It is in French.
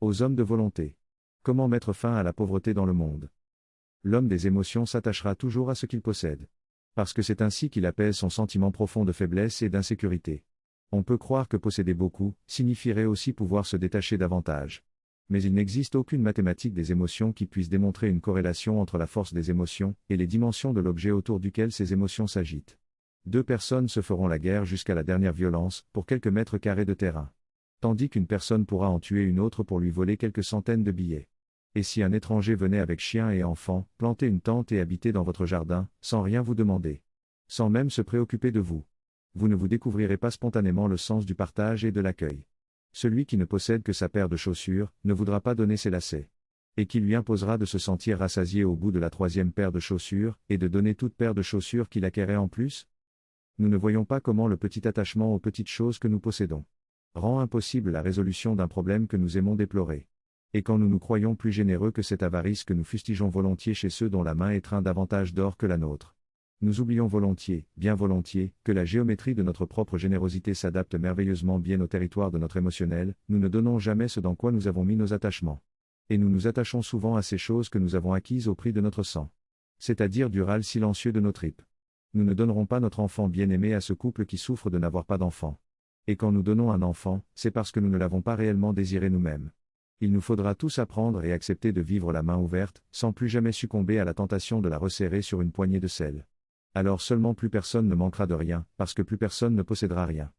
Aux hommes de volonté. Comment mettre fin à la pauvreté dans le monde? L'homme des émotions s'attachera toujours à ce qu'il possède. Parce que c'est ainsi qu'il apaise son sentiment profond de faiblesse et d'insécurité. On peut croire que posséder beaucoup signifierait aussi pouvoir se détacher davantage. Mais il n'existe aucune mathématique des émotions qui puisse démontrer une corrélation entre la force des émotions et les dimensions de l'objet autour duquel ces émotions s'agitent. Deux personnes se feront la guerre jusqu'à la dernière violence pour quelques mètres carrés de terrain. Tandis qu'une personne pourra en tuer une autre pour lui voler quelques centaines de billets. Et si un étranger venait avec chien et enfants, planter une tente et habiter dans votre jardin, sans rien vous demander, sans même se préoccuper de vous, vous ne vous découvrirez pas spontanément le sens du partage et de l'accueil. Celui qui ne possède que sa paire de chaussures, ne voudra pas donner ses lacets. Et qui lui imposera de se sentir rassasié au bout de la troisième paire de chaussures, et de donner toute paire de chaussures qu'il acquérait en plus? Nous ne voyons pas comment le petit attachement aux petites choses que nous possédons rend impossible la résolution d'un problème que nous aimons déplorer. Et quand nous nous croyons plus généreux que cette avarice que nous fustigeons volontiers chez ceux dont la main étreint davantage d'or que la nôtre, nous oublions volontiers, bien volontiers, que la géométrie de notre propre générosité s'adapte merveilleusement bien au territoire de notre émotionnel. Nous ne donnons jamais ce dans quoi nous avons mis nos attachements. Et nous nous attachons souvent à ces choses que nous avons acquises au prix de notre sang. C'est-à-dire du râle silencieux de nos tripes. Nous ne donnerons pas notre enfant bien-aimé à ce couple qui souffre de n'avoir pas d'enfant. Et quand nous donnons un enfant, c'est parce que nous ne l'avons pas réellement désiré nous-mêmes. Il nous faudra tous apprendre et accepter de vivre la main ouverte, sans plus jamais succomber à la tentation de la resserrer sur une poignée de sel. Alors seulement plus personne ne manquera de rien, parce que plus personne ne possédera rien.